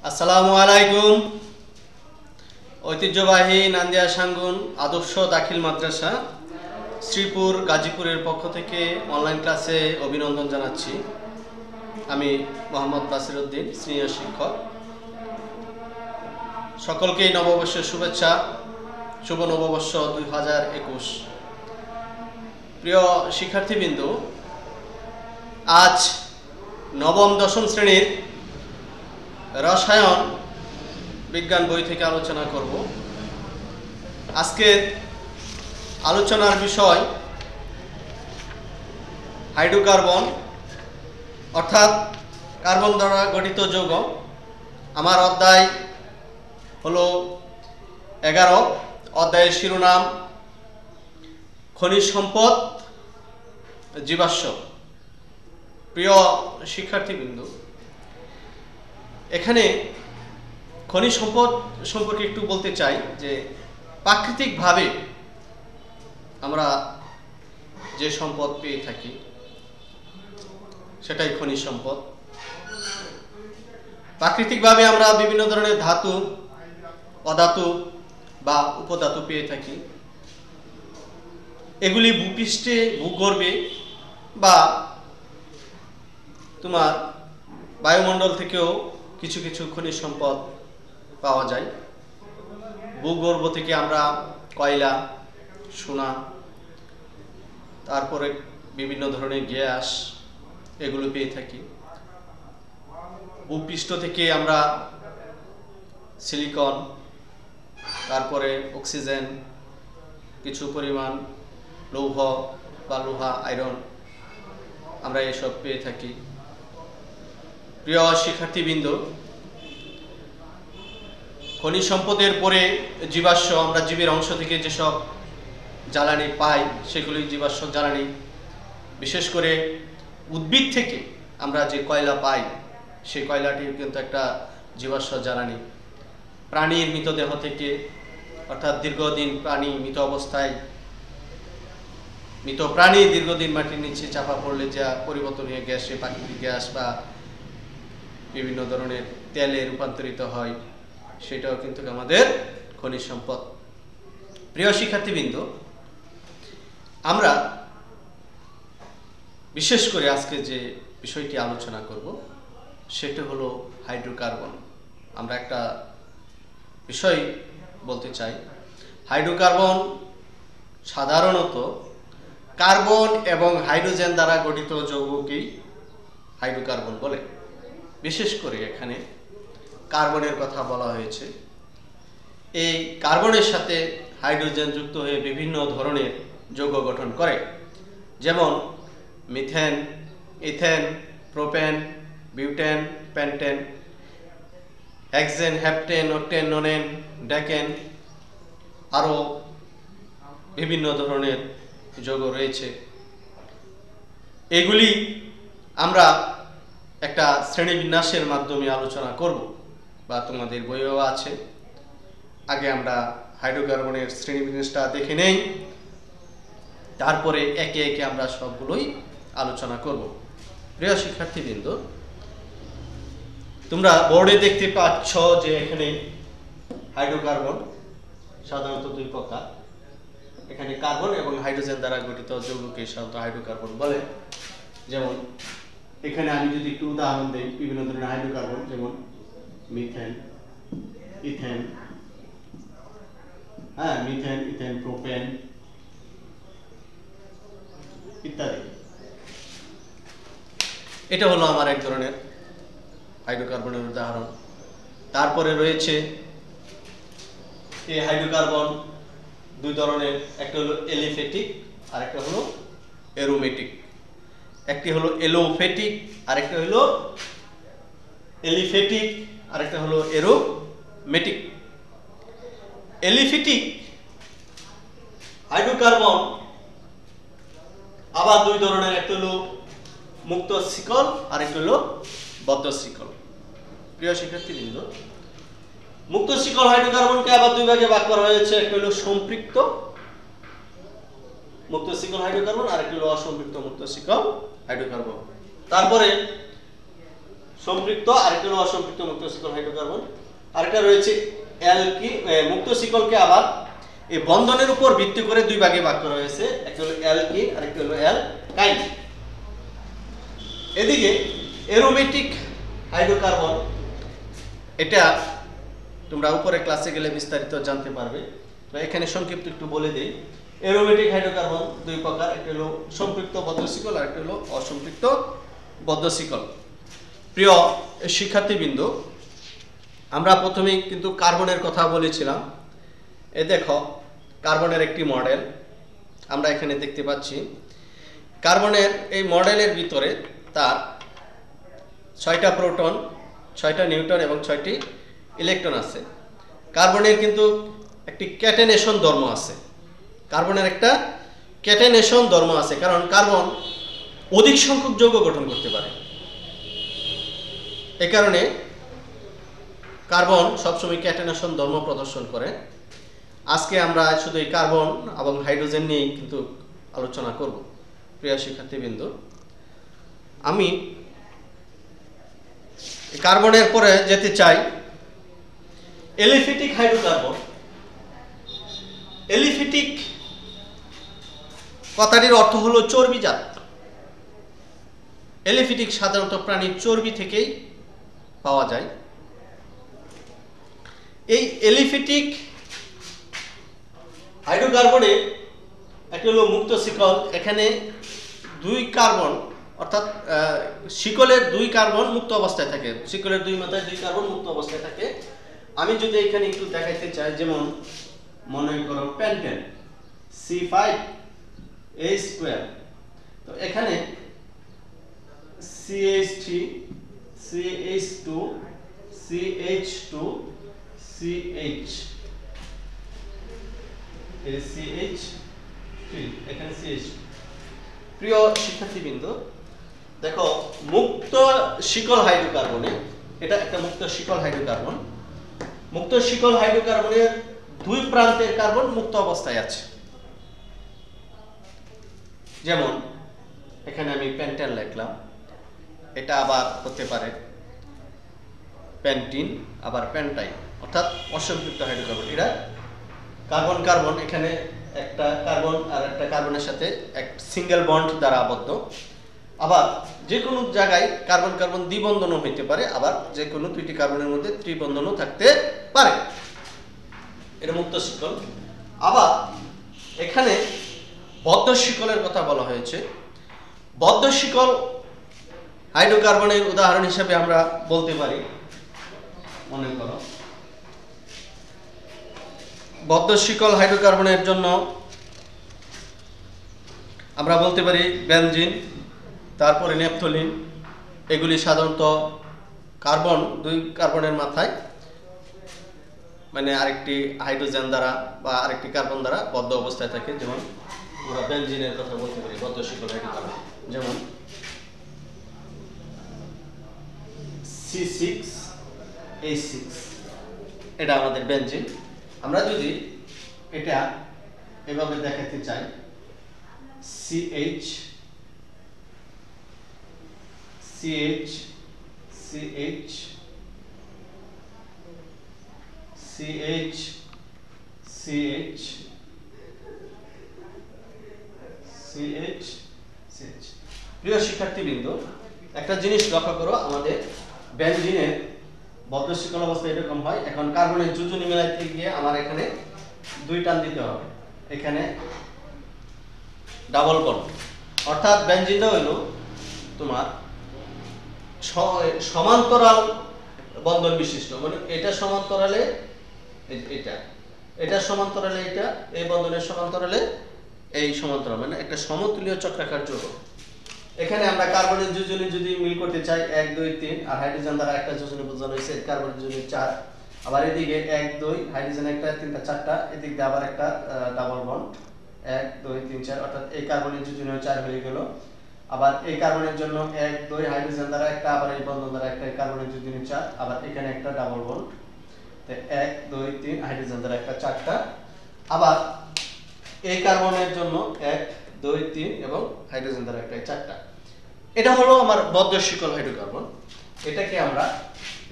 আসসালামু আলাইকুম। ঐতিহ্যবাহী নান্দিয়া সাঙ্গুন আদর্শ দাখিল মাদ্রাসা শ্রীপুর গাজীপুরের পক্ষ থেকে অনলাইন ক্লাসে অভিনন্দন জানাচ্ছি। আমি মোহাম্মদ বাসির উদ্দিন, সিনিয়র শিক্ষক। সকলকেই নববর্ষের শুভেচ্ছা। শুভ নববর্ষ 2021। প্রিয় শিক্ষার্থীবৃন্দ, আজ নবম দশম শ্রেণীর রসায়ন বিজ্ঞান বই থেকে আলোচনা করব। আজকের আলোচনার বিষয় হাইড্রোকার্বন, অর্থাৎ কার্বন দ্বারা গঠিত যৌগ। আমার অধ্যায় হলো 11। অধ্যায়ের শিরোনাম খনিজ সম্পদ, জীবাশ্ম। প্রিয় শিক্ষার্থীবৃন্দ, এখানে খনিজ সম্পদ সম্পর্কে একটু বলতে চাই যে প্রাকৃতিকভাবে আমরা যে সম্পদ পেয়ে থাকি সেটাই খনিজ সম্পদ। প্রাকৃতিকভাবে আমরা বিভিন্ন ধরনের ধাতু, অধাতু বা উপধাতু পেয়ে থাকি। এগুলি ভূপৃষ্ঠে, ভূগর্ভে বা তোমার বায়ুমণ্ডল থেকেও কিছু কিছু খনিজ সম্পদ পাওয়া যায়। ভূগর্ভ থেকে আমরা কয়লা, সোনা, তারপরে বিভিন্ন ধরনের গ্যাস এগুলো পেয়ে থাকি। ভূপৃষ্ঠ থেকে আমরা সিলিকন, তারপরে অক্সিজেন, কিছু পরিমাণ লৌহ বা লোহা, আয়রন, আমরা এসব পেয়ে থাকি। প্রিয় শিক্ষার্থীবৃন্দ, খনিজ সম্পদের পরে জীবাশ্ম, আমরা জীবের অংশ থেকে যেসব জ্বালানি পাই সেগুলি জীবাশ্ম জ্বালানি। বিশেষ করে উদ্ভিদ থেকে আমরা যে কয়লা পাই সেই কয়লাটি কিন্তু একটা জীবাশ্ম জ্বালানি। প্রাণীর মৃতদেহ থেকে, অর্থাৎ দীর্ঘদিন প্রাণী মৃত অবস্থায়, মৃত প্রাণী দীর্ঘদিন মাটির নিচে চাপা পড়লে যা পরিবর্তনীয় গ্যাসে, প্রাকৃতিক গ্যাস বা বিভিন্ন ধরনের তেলে রূপান্তরিত হয়, সেটাও কিন্তু আমাদের খনিজ সম্পদ। প্রিয় শিক্ষার্থীবৃন্দ, আমরা বিশেষ করে আজকে যে বিষয়টি আলোচনা করব সেটা হলো হাইড্রোকার্বন। আমরা একটা বিষয় বলতে চাই। হাইড্রোকার্বন সাধারণত কার্বন এবং হাইড্রোজেন দ্বারা গঠিত যৌগকেই হাইড্রোকার্বন বলে। বিশেষ করে এখানে কার্বনের কথা বলা হয়েছে। এই কার্বনের সাথে হাইড্রোজেন যুক্ত হয়ে বিভিন্ন ধরনের যৌগ গঠন করে, যেমন methane, ethane, propane, butane, pentane, hexane, heptane, octane, nonane, decane, আরও বিভিন্ন ধরনের যৌগ রয়েছে। এগুলি আমরা একটা শ্রেণীবিন্যাসের মাধ্যমে আলোচনা করব, বা তোমাদের বইও আছে। আগে আমরা হাইড্রোকার্বনের শ্রেণীবিন্যাসটা দেখে নেই, তারপরে একে একে আমরা সবগুলোই আলোচনা করব। প্রিয় শিক্ষার্থীবৃন্দ, তোমরা বোর্ডে দেখতে পাচ্ছ যে এখানে হাইড্রোকার্বন সাধারণত দুই প্রকার। এখানে কার্বন এবং হাইড্রোজেন দ্বারা গঠিত যৌগকে সাধারণত হাইড্রোকার্বন বলে। যেমন এখানে আমি যদি একটু উদাহরণ দিই, বিভিন্ন ধরনের হাইড্রোকার্বন, যেমন methane, ethane, methane, ethane, propane ইত্যাদি। এটা হলো আমার এক ধরনের হাইড্রোকার্বনের উদাহরণ। তারপরে রয়েছে এই হাইড্রোকার্বন দুই ধরনের, একটা হলো এলিফ্যাটিক আর একটা হলো অ্যারোমেটিক। একটি হলো এলোফ্যাটিক আর একটা হলো এলিফ্যাটিক আর একটা হলো অ্যারোমেটিক। এলিফ্যাটিক হাইড্রোকার্বন আবার দুই ধরনের, একটা হলো মুক্ত শিকল আর একটা হলো বদ্ধ শিকল। প্রিয় শিক্ষার্থীবৃন্দ, মুক্ত শিকল হাইড্রোকার্বনকে আবার দুই ভাগে ভাগ করা হয়েছে। একটা হলো সম্পৃক্ত মুক্ত শিকল হাইড্রোকার্বন আর একটা হলো অসম্পৃক্ত মুক্ত শিকল হাইড্রোকার্বন। তারপরে সম্পৃক্ত, আরেকটা হলো অসম্পৃক্ত মুক্ত শিকল হাইড্রোকার্বন। আরেকটা রয়েছে অ্যালকিন। মুক্ত শিকলকে আবার এই বন্ধনের উপর ভিত্তি করে দুই ভাগে ভাগ করা হয়েছে, একটা হলো অ্যালকিন আর একটা হলো অ্যালকাইন। এদিকে অ্যারোমেটিক হাইড্রোকার্বন, এটা তোমরা উপরে ক্লাসে গেলে বিস্তারিত জানতে পারবে, এখানে সংক্ষিপ্ত একটু বলে দেই। অ্যারোমেটিক হাইড্রোকার্বন দুই প্রকার, একটা হলো সম্পৃক্ত বদ্ধ শিকল আর একটা হলো অসম্পৃক্ত বদ্ধ শিকল। প্রিয় শিক্ষার্থীবৃন্দ, আমরা প্রথমেই কিন্তু কার্বনের কথা বলেছিলাম। এ দেখো কার্বনের একটি মডেল আমরা এখানে দেখতে পাচ্ছি। কার্বনের এই মডেলের ভিতরে তার 6টা প্রোটন, 6টা নিউট্রন এবং 6টি ইলেকট্রন আছে। কার্বনের কিন্তু একটি ক্যাটেনেশন ধর্ম আছে, কার্বনের একটা ক্যাটেনেশন ধর্ম আছে, কারণ কার্বন অধিক সংখ্যক যৌগ গঠন করতে পারে। এই কারণে কার্বন সবসময় ক্যাটেনেশন ধর্ম প্রদর্শন করে। আজকে আমরা শুধু এই কার্বন এবং হাইড্রোজেন নিয়েই কিন্তু আলোচনা করব। প্রিয় শিক্ষার্থীবৃন্দ, আমি কার্বনের পরে যেতে চাই এলিফ্যাটিক হাইড্রোকার্বন। এলিফ্যাটিক কথাটির অর্থ হলো চর্বিজাত। এলিফ্যাটিক সাধারণত প্রাণীর চর্বি থেকেই পাওয়া যায়। এই এলিফ্যাটিক হাইড্রোকার্বনে একটা হলো মুক্ত শিকল, এখানে দুই কার্বন অর্থাৎ শিকলের দুই কার্বন মুক্ত অবস্থায় থাকে, শিকলের দুই মাথায় দুই কার্বন মুক্ত অবস্থায় থাকে। আমি যদি এখানে একটু দেখাইতে চাই, যেমন মনে করো পেন্টেন C5H12, তো এখানে CH3 CH2 CH2 CH, CH3 এখানে CH। প্রিয় শিক্ষার্থীবৃন্দ, দেখো মুক্ত শিকল হাইড্রোকার্বনে, এটা একটা মুক্ত শিকল হাইড্রোকার্বন। মুক্ত শিকল হাইড্রোকার্বনের দুই প্রান্তের কার্বন মুক্ত অবস্থায় আছে। যেমন এখানে আমি পেন্টেন লিখলাম, এটা আবার হতে পারে পেন্টিন, আবার পেন্টাইন, অর্থাৎ অসম্পৃক্ত হাইড্রোকার্বন। এরা কার্বন কার্বন, এখানে একটা কার্বন আর একটা কার্বনের সাথে এক সিঙ্গেল বন্ড দ্বারা আবদ্ধ। আবার যে কোনো জায়গায় কার্বন কার্বন দ্বিবন্ধনও হইতে পারে, আবার যে কোনো দুইটি কার্বনের মধ্যে ত্রিবন্ধনও থাকতে পারে। এটা মুক্ত শিকল। আবার এখানে বদ্ধ শিকলের কথা বলা হয়েছে। বদ্ধ শিকল হাইড্রোকার্বনের উদাহরণ হিসেবে আমরা বলতে পারি, মনে করো বদ্ধ শিকল হাইড্রোকার্বনের জন্য আমরা বলতে পারি বেনজিন, তারপরে নেপথলিন। এগুলি সাধারণত কার্বন, দুই কার্বনের মাথায় মানে আরেকটি হাইড্রোজেন দ্বারা বা আরেকটি কার্বন দ্বারা বদ্ধ অবস্থায় থাকে। যেমন আমরা বেনজিনের কথা বলতে পারি, বদ্ধ শিকল হাইড্রোকার্বন, যেমন C6H6, এটা আমাদের বেনজিন। আমরা যদি এটা এভাবে দেখাতে চাই, CH CH CH CH CH CH CH। প্রিয় শিক্ষার্থীবৃন্দ, একটা জিনিস লক্ষ্য করো, আমাদের বেনজিনের বদ্ধ শিকল অবস্থা এরকম হয়। এখন কার্বনের যোজনী মেলাইতে গিয়ে আমার এখানে দুই টান দিতে হবে, এখানে ডাবল বন্ড, অর্থাৎ বেনজিনটা হলো তোমার সমান্তরাল বন্ধন বিশিষ্ট। মানে এটা সমান্তরালে এটা, এটা সমান্তরালে এটা, এই বন্ধনের সমান্তরালে এই সমান্তরাল, মানে একটা সমতুল্য চক্রাকার যৌগ। এখানে আমরা কার্বনের যোজনী যদি মিল করতে চাই 1 2 3, আর হাইড্রোজেন দ্বারা একটা যোজনী বোঝানো হয়েছে, কার্বনের যোজনী 4, আবার এদিকে 1 2, হাইড্রোজেন একটা, তিনটা চারটা, এদিক দিয়ে আবার একটা ডাবল বন্ড 1 2 3 4, অর্থাৎ এই কার্বনের যোজনী 4 হয়ে গেল। আবার এই কার্বনের জন্য 1 2, হাইড্রোজেন দ্বারা একটা, আবার এই বন্ধন দ্বারা একটা, কার্বনের যোজনী 4, আবার এখানে একটা ডাবল বন্ড, তো 1 2 3, হাইড্রোজেন দ্বারা একটা, চারটা। আবার এই কার্বনের জন্য 1 2 3 এবং হাইড্রোজেন দ্বারা একটা, চারটা। এটা হলো আমার বদ্ধ শিকল হাইড্রোকার্বন। এটাকে আমরা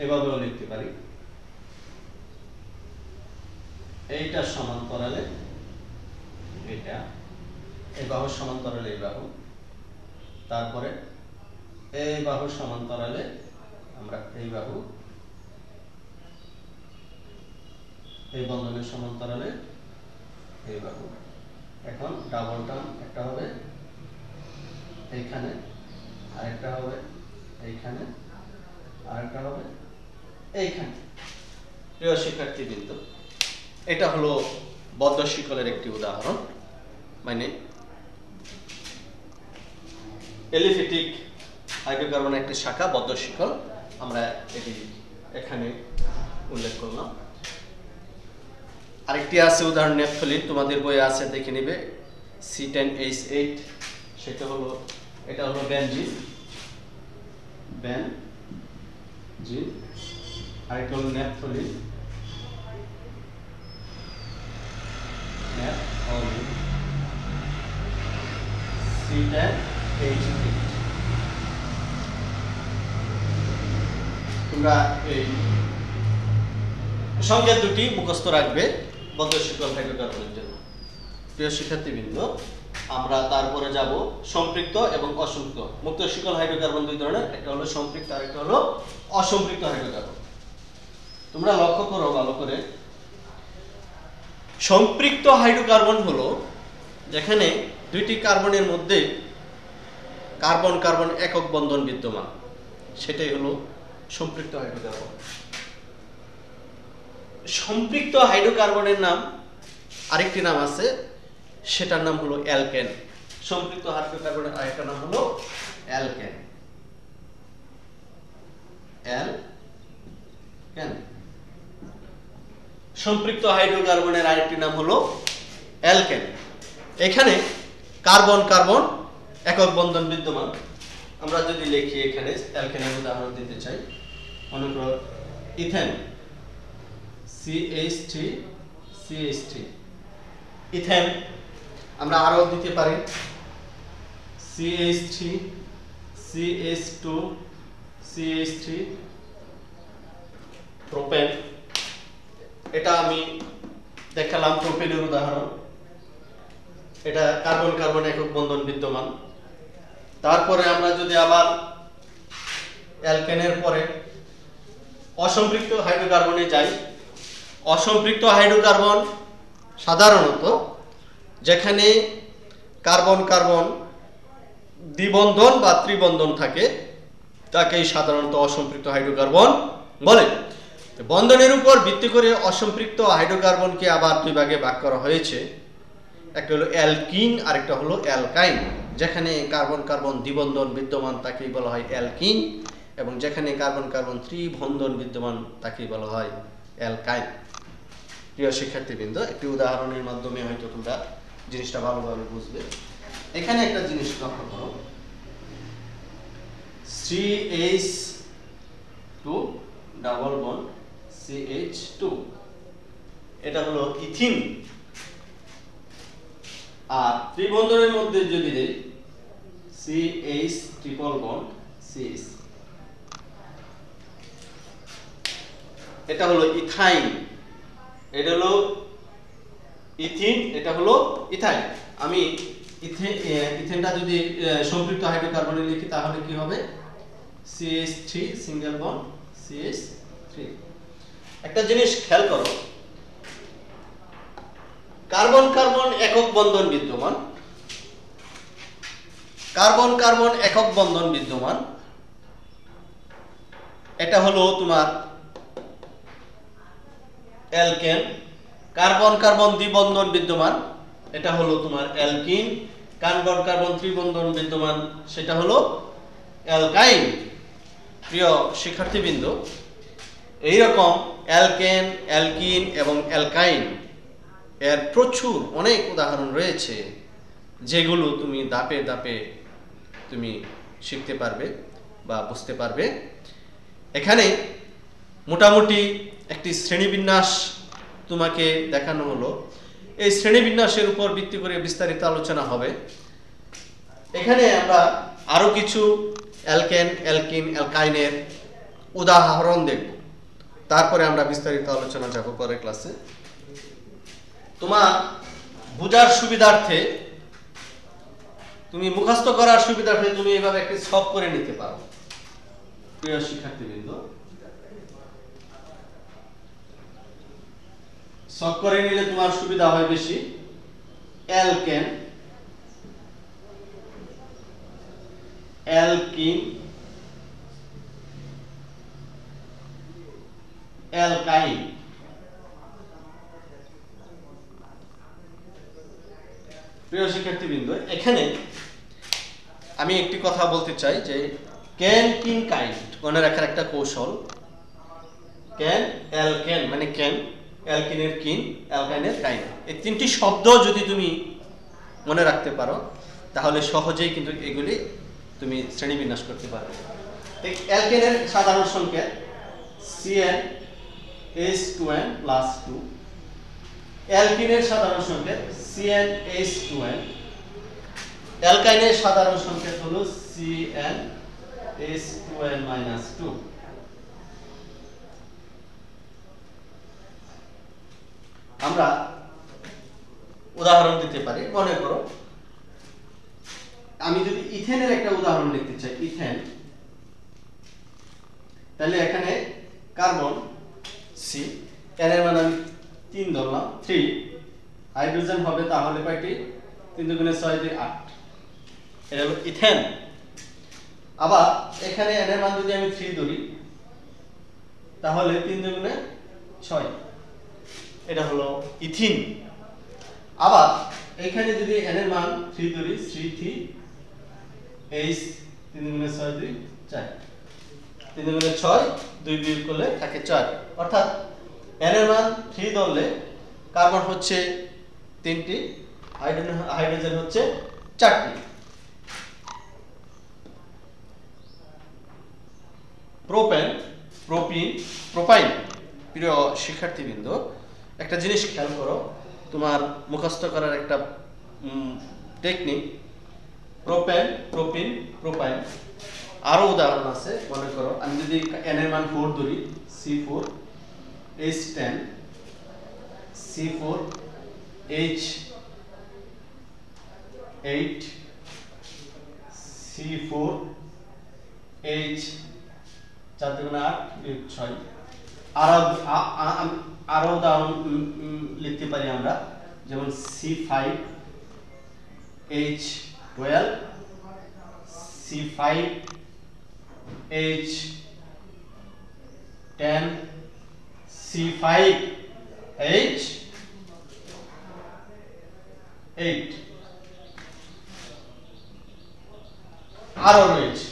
এভাবেও লিখতে পারি, এইটা সমান্তরালে এটা, এই বাহুর সমান্তরালে এই বাহু, তারপরে এই বাহুর সমান্তরালে আমরা এই বাহু, এই বন্ধনের সমান্তরালে এই বাহু। এখন ডাবল টার্ম একটা হবে এইখানে, আরেকটা হবে এইখানে, আরেকটা হবে এইখানে। প্রিয় শিক্ষার্থীবৃন্দ, এটা হলো বদ্ধ শিকলের একটি উদাহরণ, মানে এলিফ্যাটিক হাইড্রোকার্বনের একটি শাখা বদ্ধ শিকল, আমরা এটি এখানে উল্লেখ করলাম। আরেকটি আছে উদাহরণ ন্যাপথলিন, তোমাদের বইয়ে আছে, দেখে নিবে, C10H8, সেটা হলো, এটা হলো বেনজিন, আরেকটা হলো ন্যাপথলিন, C10H8। তোমরা এই সংকেত দুটি মুখস্থ রাখবে বদ্ধ শিকল হাইড্রোকার্বনের জন্য। প্রিয় শিক্ষার্থীবৃন্দ, আমরা তারপরে যাব সম্পৃক্ত এবং অসম্পৃক্ত। মুক্ত শিকল হাইড্রোকার্বন দুই ধরনের, একটা হলো সম্পৃক্ত আর একটা হলো অসম্পৃক্ত হাইড্রোকার্বন। তোমরা লক্ষ্য করো ভালো করে, সম্পৃক্ত হাইড্রোকার্বন হলো যেখানে দুইটি কার্বনের মধ্যে কার্বন কার্বন একক বন্ধন বিদ্যমান, সেটাই হলো সম্পৃক্ত হাইড্রোকার্বন। সম্পৃক্ত হাইড্রোকার্বনের নাম আরেকটি নাম আছে, সেটার নাম হলো অ্যালকেন। সম্পৃক্ত হাইড্রোকার্বনের আরেকটা নাম হলো অ্যালকেন। সম্পৃক্ত হাইড্রোকার্বনের আরেকটি নাম হলো অ্যালকেন। এখানে কার্বন কার্বন একক বন্ধন বিদ্যমান। আমরা যদি লিখি এখানে অ্যালকেনের উদাহরণ দিতে চাই, মনে করো ইথেন, CH3 ইথেন। আমরা আরো দিতে পারি CH3 CH2 CH3 প্রোপেন। এটা আমি দেখালাম প্রোপেনের উদাহরণ, এটা কার্বন কার্বন একক বন্ধন বিদ্যমান। তারপরে আমরা যদি আবার অ্যালকেনের পরে অসম্পৃক্ত হাইড্রোকার্বনে যাই, অসম্পৃক্ত হাইড্রোকার্বন সাধারণত যেখানে কার্বন কার্বন দ্বিবন্ধন বা ত্রিবন্ধন থাকে তাকেই সাধারণত অসম্পৃক্ত হাইড্রোকার্বন বলে। বন্ধনের উপর ভিত্তি করে অসম্পৃক্ত হাইড্রোকার্বনকে আবার দুই ভাগে ভাগ করা হয়েছে, একটা হলো অ্যালকিন আর একটা হলো অ্যালকাইন। যেখানে কার্বন কার্বন দ্বিবন্ধন বিদ্যমান তাকেই বলা হয় অ্যালকিন, এবং যেখানে কার্বন কার্বন ত্রিবন্ধন বিদ্যমান তাকেই বলা হয় অ্যালকাইন। প্রিয় শিক্ষার্থীবৃন্দ, একটি উদাহরণের মাধ্যমে হয়তো তোমরা জিনিসটা ভালোভাবে বুঝবে। এখানে একটা জিনিস লক্ষ্য করো, CH2 ডাবল বন্ড CH2, এটা হলো ইথিন। আর ত্রিবন্ধনের মধ্যে যদি দেই CH ট্রিপল বন্ড CH, এটা হলো ইথাইন। এটা হলো ইথিন, এটা হলো ইথাইন। আমি ইথেনটা যদি সম্পৃক্ত হাইড্রোকার্বনে লিখি তাহলে কি হবে? CH3 single bond CH3। একটা জিনিস খেয়াল করো, কার্বন কার্বন একক বন্ধন বিদ্যমান, কার্বন কার্বন একক বন্ধন বিদ্যমান, এটা হলো তোমার অ্যালকেন। কার্বন কার্বন দ্বিবন্ধন বিদ্যমান, এটা হলো তোমার অ্যালকিন। কার্বন কার্বন ত্রিবন্ধন বিদ্যমান, সেটা হলো অ্যালকাইন। প্রিয় শিক্ষার্থীবৃন্দ, এইরকম অ্যালকেন, অ্যালকিন এবং অ্যালকাইন এর প্রচুর অনেক উদাহরণ রয়েছে, যেগুলো তুমি ধাপে ধাপে তুমি শিখতে পারবে বা বুঝতে পারবে। এখানে মোটামুটি একটি শ্রেণীবিন্যাস তোমাকে দেখানো হলো। এই শ্রেণীবিন্যাসের উপর ভিত্তি করে বিস্তারিত আলোচনা হবে। এখানে আমরা আরো কিছু অ্যালকেন, অ্যালকিন, অ্যালকাইনের উদাহরণ দেখব, তারপরে আমরা বিস্তারিত আলোচনা যাব পরের ক্লাসে। তোমার বোঝার সুবিধার্থে, তুমি মুখস্থ করার সুবিধার্থে তুমি এইভাবে একটি সলভ করে নিতে পারো। প্রিয় শিক্ষার্থীবৃন্দ, সলভ করে নিলে তোমার সুবিধা হয় বেশি। Alkane, alkyne, অ্যালকাইন। প্রিয় শিক্ষার্থীবৃন্দ, এখানে আমি একটি কথা বলতে চাই যে ক্যান, কিন, কাইন্ড মনে রাখার একটা কৌশল। ক্যান, অ্যালকেন মানে ক্যান, অ্যালকিনের কিন, অ্যালকাইনের কাইন্ড, এই তিনটি শব্দ যদি তুমি মনে রাখতে পারো তাহলে সহজেই কিন্তু এগুলি তুমি শ্রেণীবিন্যাস করতে পারবে। অ্যালকেনের সাধারণ সংকেত CnH2n+2, অ্যালকিনের সাধারণ সংকেত CnH2n, অ্যালকাইনের সাধারণ সংকেত হলো CnH2n-2। আমরা উদাহরণ দিতে পারি। মনে করো আমি যদি ইথেনের একটা উদাহরণ লিখতে চাই, ইথেন, তাহলে এখানে কার্বন সি, এর মান আমি 3 ধরলাম, 3। হাইড্রোজেন হবে তাহলে কয়টি? 3 দুগুণে 6 দিয়ে 8। এটা হলো ইথেন। আবার এখানে এর মান যদি আমি 3 ধরি তাহলে 3 দুগুণে 6, এটা হলো ইথিন। আবার এখানে যদি n এর মান 3 ধরি, 3 H, 3 দুগুণে 6 2 4, 3 দুগুণে 6, 2 বিয়োগ করলে থাকে 4। অর্থাৎ n এর মান 3 ধরলে কার্বন হচ্ছে 3টি, হাইড্রোজেন হচ্ছে 4টি। Propane, propene, propyne. প্রিয় শিক্ষার্থীবৃন্দ, একটা জিনিস খেয়াল করো, তোমার মুখস্থ করার একটা টেকনিক। Propane, propene, propyne. আরো উদাহরণ আছে। মনে করো আমি যদি n এর মান 4 ধরি, C4 H10, C4 H8, C4 H 4 দুগুণে 8 বিয়োগ 6। আরো উদাহরণ লিখতে পারি আমরা, যেমন C5 H12, C5 H10, C5 H8। আরো রয়েছে,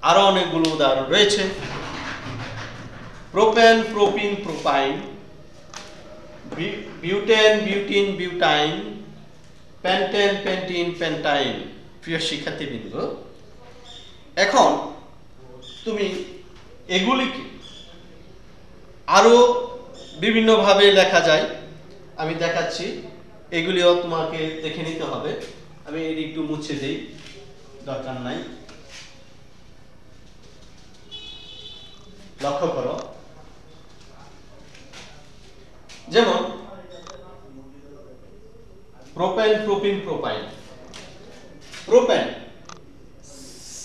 আরো অনেকগুলো উদাহরণ রয়েছে। Propane, propene, propyne, butane, butene, butyne, pentane, pentene, pentyne. প্রিয় শিক্ষার্থীবৃন্দ, এখন তুমি এগুলিকে আরো বিভিন্নভাবে লেখা যায়, আমি দেখাচ্ছি। এগুলিও তোমাকে দেখে নিতে হবে। আমি এটি একটু মুছে দেই, দরকার নাই। লক্ষ্য করো, যেমন propane, propene, propyne. Propane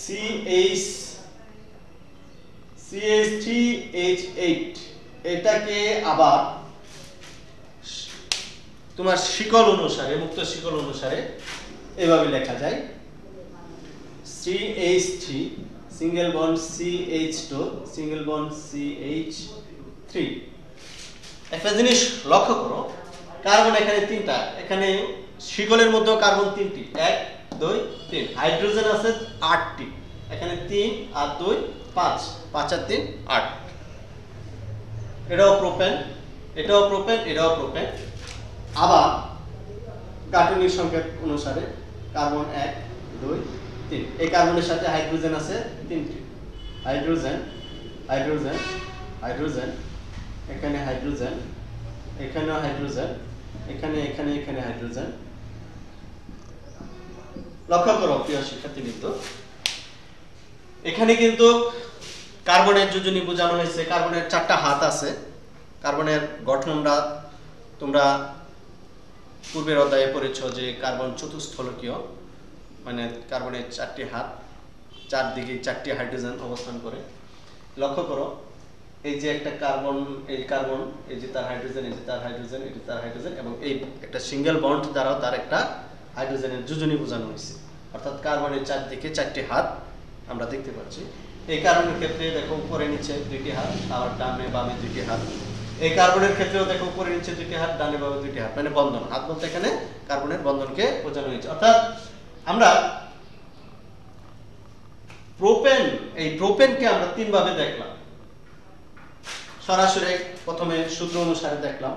CH3H8, এটাকে আবার তোমার শিকল অনুসারে, মুক্ত শিকল অনুসারে এভাবে লেখা যায়, CH3 single bond CH2 single bond CH3। একটা জিনিস লক্ষ্য করো, কার্বন এখানে 3টা, এখানে শিকলের মধ্যে কার্বন 3টি, 1 2 3। হাইড্রোজেন আছে 8টি, এখানে 3 আর 2 5, 5 আর 3 8। এটাও প্রোপেন, এটাও প্রোপেন, এটাও প্রোপেন। আবার কার্বনিক সংকেত অনুসারে কার্বন 1 2 3। এই কার্বনের সাথে হাইড্রোজেন আছে 3টি, হাইড্রোজেন, হাইড্রোজেন, হাইড্রোজেন, এখানে হাইড্রোজেন, এখানেও হাইড্রোজেন, এখানে এখানে এখানে হাইড্রোজেন। লক্ষ্য করো প্রিয় শিক্ষার্থীবৃন্দ, এখানে কিন্তু কার্বনের যোজনী বোঝানো হয়েছে। কার্বনের 4টা হাত আছে। কার্বনের গঠনটা তোমরা পূর্বের অধ্যায়ে পড়েছো যে কার্বন চতুস্থলকীয়, মানে কার্বনের 4টি হাত, চারদিকে 4টি হাইড্রোজেন অবস্থান করে। লক্ষ্য করো, এই যে একটা কার্বন, এই কার্বন, এই যে তার হাইড্রোজেন, এই যে তার হাইড্রোজেন, এই যে তার হাইড্রোজেন, এবং এই একটা সিঙ্গেল বন্ড দ্বারাও তার একটা হাইড্রোজেনের যোজনী বোঝানো হয়েছে। অর্থাৎ কার্বনের চারদিকে 4টি হাত আমরা দেখতে পাচ্ছি। এই কার্বনের ক্ষেত্রে দেখো উপরে নিচে 2টি হাত, আর ডানে বামে 2টি হাত। এই কার্বনের ক্ষেত্রেও দেখো উপরে নিচে 2টি হাত, ডানে বামে 2টি হাত, মানে বন্ধন। হাত বলতে এখানে কার্বনের বন্ধনকে বোঝানো হয়েছে। অর্থাৎ আমরা প্রোপেন, এই প্রোপেনকে আমরা 3 ভাবে দেখলাম। সরাসরি প্রথমে সূত্র অনুসারে দেখলাম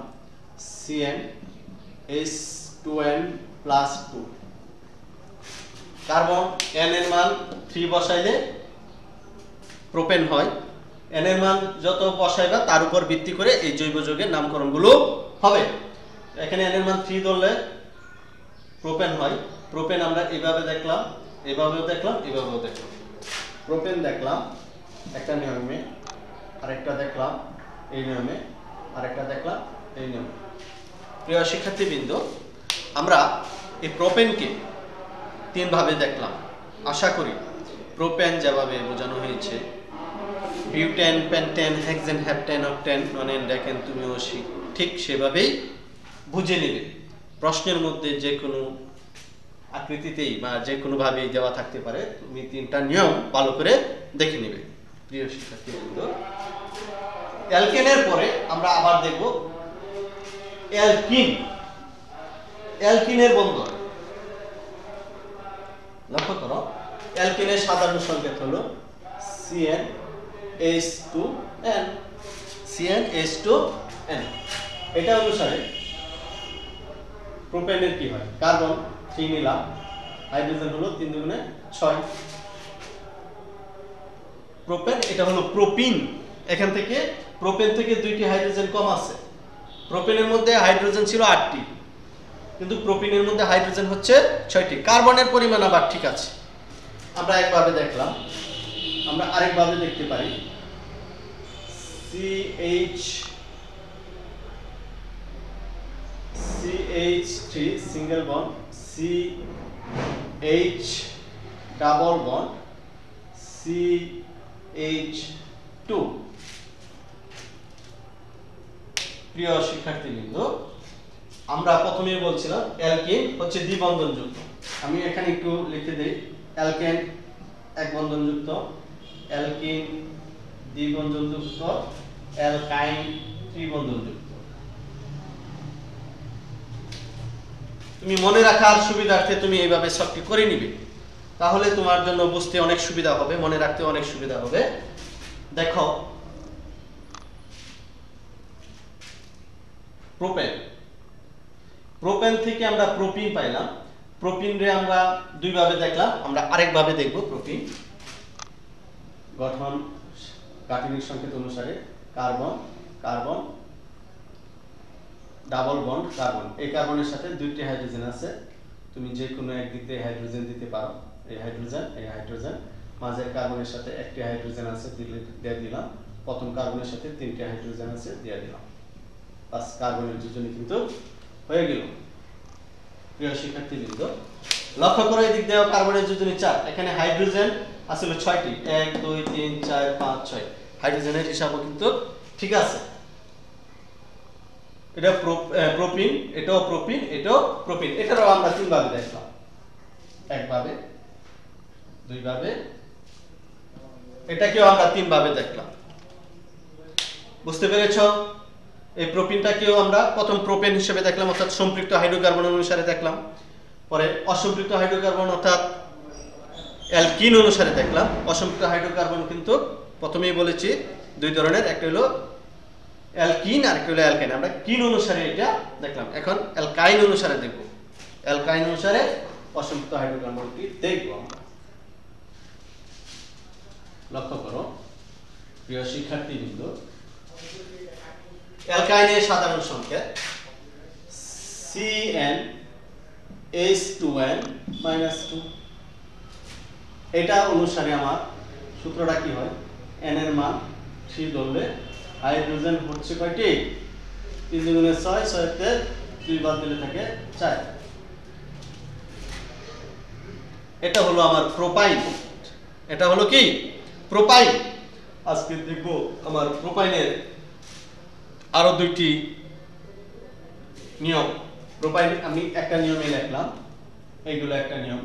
CnH2n+2। কার্বন n এর মান 3 বসাইলে প্রোপেন হয়। n এর মান যত বসাইবা তার উপর ভিত্তি করে এই জৈব যৌগের নামকরণগুলো হবে। এখানে n এর মান 3 ধরলে প্রোপেন হয়। প্রোপেন আমরা এইভাবে দেখলাম, এইভাবেও দেখলাম, এইভাবেও দেখলাম। প্রোপেন দেখলাম একটা নিয়মে, আরেকটা দেখলাম এই নিয়মে, আরেকটা দেখলাম এই নিয়মে। প্রিয় শিক্ষার্থীবৃন্দ, আমরা এই প্রোপেনকে 3 ভাবে দেখলাম। আশা করি প্রোপেন যেভাবে বোঝানো হয়েছে, butane, pentane, hexane, heptane, octane, nonane, decane, তুমিও ঠিক সেভাবেই বুঝে নেবে। প্রশ্নের মধ্যে যে কোনো আকৃতিতেই বা যে কোনো ভাবেই দেওয়া থাকতে পারে, তুমি 3টা নিয়ম ভালো করে দেখে নেবে। প্রিয় শিক্ষার্থীবৃন্দ, অ্যালকেনের পরে আমরা আবার দেখব অ্যালকিন। অ্যালকিনের বন্ধন লক্ষ্য করো। অ্যালকিনের সাধারণ সংকেত হলো CnH2n। CnH2n। এটা অনুসারে প্রোপেনের কি হয়? কার্বন 3 নিলাম, হাইড্রোজেন হলো 3 দুগুণে 6। প্রোপেন, এটা হলো প্রোপিন। এখান থেকে প্রোপেন থেকে 2টি হাইড্রোজেন কম আছে। প্রোপেনের মধ্যে হাইড্রোজেন ছিল 8টি, কিন্তু প্রোপিনের মধ্যে হাইড্রোজেন হচ্ছে 6টি। কার্বনের পরিমাণ আবার ঠিক আছে। আমরা একভাবে দেখলাম, আমরা আরেকভাবে দেখতে পারি। CH3 single bond, CH double bond, CH2। প্রিয় শিক্ষার্থীবৃন্দ, আমরা প্রথমেই বলছিলাম অ্যালকেন হচ্ছে দ্বিবন্ধনযুক্ত। আমি এখানে একটু লিখে দেই, অ্যালকেন এক বন্ধনযুক্ত, অ্যালকিন দ্বিবন্ধনযুক্ত, অ্যালকাইন ত্রিবন্ধনযুক্ত। তুমি মনে রাখার সুবিধার্থে তুমি এইভাবে সবটি করে নিবে, তাহলে তোমার জন্য বুঝতে অনেক সুবিধা হবে, মনে রাখতে অনেক সুবিধা হবে। দেখো, প্রোপেন, প্রোপেন থেকে আমরা প্রোপিন পাইলাম। প্রোপিন রে আমরা 2 ভাবে দেখলাম, আমরা আরেকভাবে দেখব। প্রোপিন গঠন গাঠনিক সংকেত অনুসারে carbon, carbon, double bond, carbon. এই কার্বনের সাথে 2টি হাইড্রোজেন আছে, তুমি যে কোনো এক দিকে হাইড্রোজেন দিতে পারো। এই হাইড্রোজেন, এই হাইড্রোজেন, মাঝের কার্বনের সাথে 1টি হাইড্রোজেন আছে, দিয়ে দিলাম। প্রথম কার্বনের সাথে 3টি হাইড্রোজেন আছে, দিয়ে দিলাম। বাস, কার্বনের যোজনী কিন্তু হয়ে গেল। প্রিয় শিক্ষার্থীবৃন্দ, লক্ষ্য করো এই দিক দিয়ে কার্বনের যোজনী 4। এখানে হাইড্রোজেন আসলে 6টি, 1 2 3 4 5 6। হাইড্রোজেনের হিসাবও কিন্তু ঠিক আছে। এটা প্রোপিন, এটাও প্রোপিন, এটাও প্রোপিন। এটারও আমরা 3 ভাবে দেখলাম, একভাবে, 2 ভাবে, এটাকেও আমরা 3 ভাবে দেখলাম। বুঝতে পেরেছো? এই প্রোপিনটাকেও আমরা প্রথম প্রোপেন হিসেবে দেখলাম, অর্থাৎ সম্পৃক্ত হাইড্রোকার্বন অনুসারে দেখলাম। পরে অসম্পৃক্ত হাইড্রোকার্বন অর্থাৎ অ্যালকিন অনুসারে দেখলাম। অসম্পৃক্ত হাইড্রোকার্বন কিন্তু প্রথমেই বলেছি 2 ধরনের, একটা হলো অ্যালকিন আর একটা হলো অ্যালকাইন। আমরা কিন অনুসারে এটা দেখলাম, এখন অ্যালকাইন অনুসারে দেখব। অ্যালকাইন অনুসারে অসম্পৃক্ত হাইড্রোকার্বনটি দেখব আমরা। লক্ষ্য করো প্রিয় শিক্ষার্থীবৃন্দ, অ্যালকাইনের সাধারণ সংকেত CnH2n-2। এটা অনুসারে আমার সূত্রটা কি হয়? n এর মান 3 ধরলে হাইড্রোজেন হচ্ছে কয়টি 3 দুগুণে 6 6 তে 2 বাদ দিলে থাকে 4 এটা হলো আমার প্রোপাইন এটা হলো কি প্রোপাইন আজকে দেখব আমার প্রোপাইনের আরো দুইটি নিয়ম প্রোপাইন আমি একটা নিয়মে লিখলাম এইগুলো একটা নিয়ম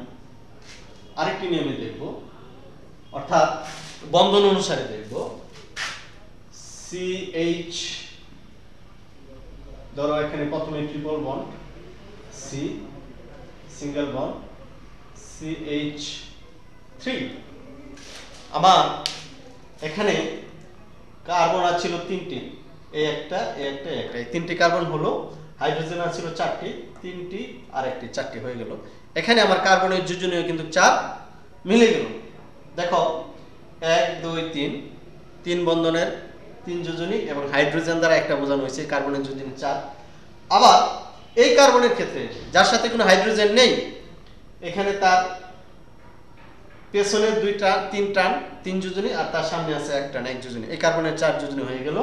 আরেকটি নিয়মে দেখব অর্থাৎ বন্ধন অনুসারে দেখব CH ধরো এখানে প্রথমে triple bond C single bond CH3 আবার এখানে কার্বন আছিল তিনটি এই একটা এই তিনটি কার্বন হলো হাইড্রোজেন আছিল চারটি তিনটি আর একটি চারটি হয়ে গেল এখানে আমার কার্বনের যোজনীয় কিন্তু 4 মিলে গেল দেখো 1 2 3 তিন বন্ধনের তিন যোজনী এবং হাইড্রোজেন দ্বারা একটা বোঝানো হয়েছে কার্বনের যোজনী 4 আবার এই কার্বনের ক্ষেত্রে যার সাথে কোনো হাইড্রোজেন নেই এখানে তার পেছনে তিন টান তিন যোজনী আর তার সামনে আছে এক টান এক যোজনী এই কার্বনের 4 যোজনী হয়ে গেল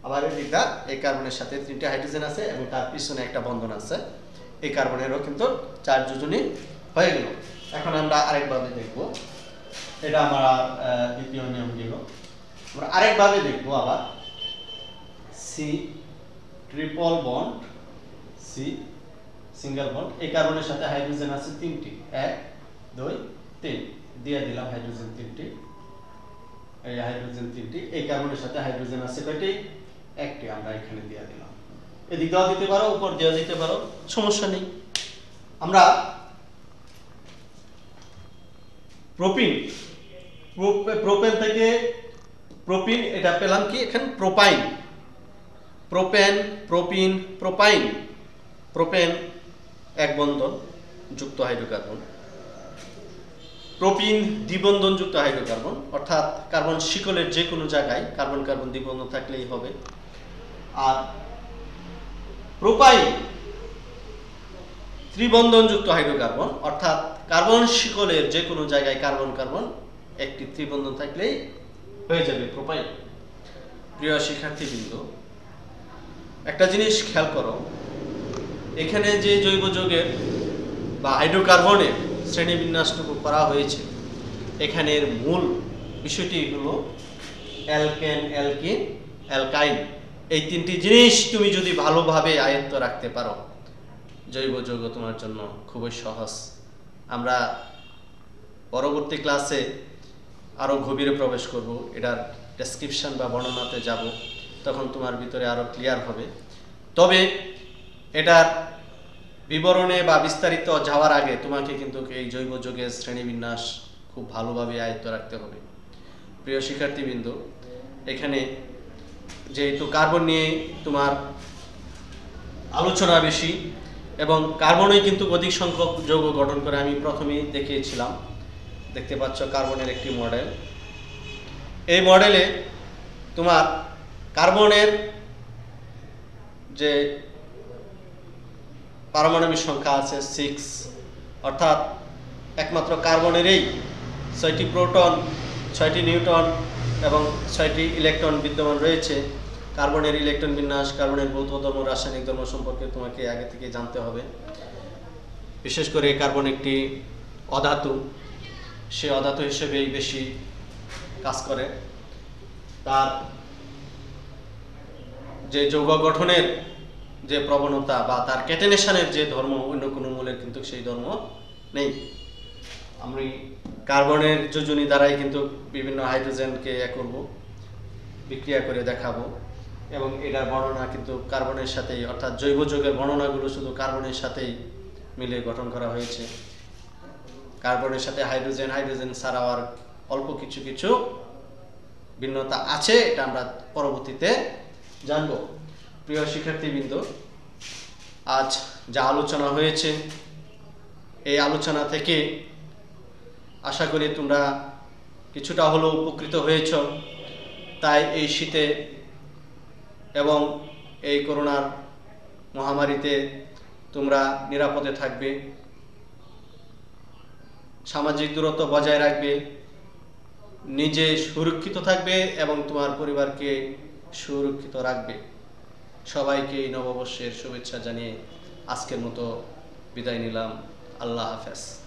আবার এদিকটা এই কার্বনের সাথে তিনটা হাইড্রোজেন আছে এবং তার পিছনে একটা বন্ধন আছে এই কার্বনেরও কিন্তু 4 যোজনী হয়ে গেল এখন আমরা আরেকভাবে দেখব এটা আমরা দ্বিতীয় নিয়ম গেল আমরা আরেকভাবে দেখব আবার C triple bond C single bond এই কার্বনের সাথে হাইড্রোজেন আছে তিনটি 1 2 3 দিয়ে দিলাম হাইড্রোজেন তিনটি এই হাইড্রোজেন তিনটি এই কার্বনের সাথে হাইড্রোজেন আছে কয়টি একটি আমরা এখানে দিয়ে দিলাম এদিক দাও দিতে পারো উপর দেওয়া দিতে পারো সমস্যা নেই আমরা প্রোপেন থেকে প্রোপিন এটা পেলাম কি এখানে প্রোপাইন প্রোপাইন প্রোপেন এক বন্ধন যুক্ত হাইড্রোকার্বন প্রোপিন দ্বিবন্ধন যুক্ত হাইড্রোকার্বন অর্থাৎ কার্বন শিকলের যে কোনো জায়গায় কার্বন কার্বন দ্বিবন্ধন থাকলেই হবে আর প্রোপাইন ত্রিবন্ধন যুক্ত হাইড্রোকার্বন অর্থাৎ কার্বন শিকলের যে কোনো জায়গায় কার্বন কার্বন একটি ত্রিবন্ধন থাকলেই হয়ে যাবে প্রোপাইন প্রিয় শিক্ষার্থীবৃন্দ একটা জিনিস খেয়াল করো এখানে যে জৈব যৌগের বা হাইড্রোকার্বনের শ্রেণীবিন্যাসটুকু করা হয়েছে এখানের মূল বিষয়টি হলো অ্যালকেন অ্যালকিন অ্যালকাইন এই তিনটি জিনিস তুমি যদি ভালোভাবে আয়ত্ত রাখতে পারো জৈব যৌগ তোমার জন্য খুবই সহজ আমরা পরবর্তী ক্লাসে আরো গভীরে প্রবেশ করব এটার ডেসক্রিপশন বা বর্ণনাতে যাব তখন তোমার ভিতরে আরো ক্লিয়ার হবে তবে এটার বিবরণে বা বিস্তারিত যাওয়ার আগে তোমাকে কিন্তু এই জৈব যৌগের শ্রেণীবিন্যাস খুব ভালোভাবে আয়ত্ত রাখতে হবে প্রিয় শিক্ষার্থীবৃন্দ এখানে যেহেতু কার্বন নিয়ে তোমার আলোচনা বেশি এবং কার্বনই কিন্তু অধিক সংখ্যক যৌগ গঠন করে আমি প্রথমেই দেখিয়েছিলাম দেখতে পাচ্ছ কার্বনের একটি মডেল এই মডেলে তোমার কার্বনের যে পারমাণবিক সংখ্যা আছে 6 অর্থাৎ একমাত্র কার্বনেরই 6টি প্রোটন 6টি নিউট্রন এবং 6টি ইলেকট্রন বিদ্যমান রয়েছে কার্বনের ইলেকট্রন বিন্যাস কার্বনের ভৌত ধর্ম রাসায়নিক ধর্ম সম্পর্কে তোমাকে আগে থেকে জানতে হবে বিশেষ করে কার্বন একটি অধাতু সে অধাতু হিসেবেই বেশি কাজ করে তার যে যৌগ গঠনের যে প্রবণতা বা তার ক্যাটেনেশনের যে ধর্ম অন্য কোনো মূলের কিন্তু সেই ধর্ম নেই আমি কার্বনের যোজনী দ্বারাই কিন্তু বিভিন্ন হাইড্রোজেনকে করব বিক্রিয়া করে দেখাবো এবং এটার বর্ণনা কিন্তু কার্বনের সাথেই অর্থাৎ জৈব যৌগের বর্ণনাগুলো শুধু কার্বনের সাথেই মিলে গঠন করা হয়েছে কার্বনের সাথে হাইড্রোজেন ছাড়াও আর অল্প কিছু ভিন্নতা আছে এটা আমরা পরবর্তীতে জানব প্রিয় শিক্ষার্থীবৃন্দ আজ যা আলোচনা হয়েছে এই আলোচনা থেকে আশা করি তোমরা কিছুটা হলেও উপকৃত হয়েছ তাই এই শীতে এবং এই করোনার মহামারীতে তোমরা নিরাপদে থাকবে সামাজিক দূরত্ব বজায় রাখবে নিজে সুরক্ষিত থাকবে এবং তোমার পরিবারকে সুরক্ষিত রাখবে। সবাইকে এই নববর্ষের শুভেচ্ছা জানিয়ে আজকের মতো বিদায় নিলাম। আল্লাহ হাফেজ।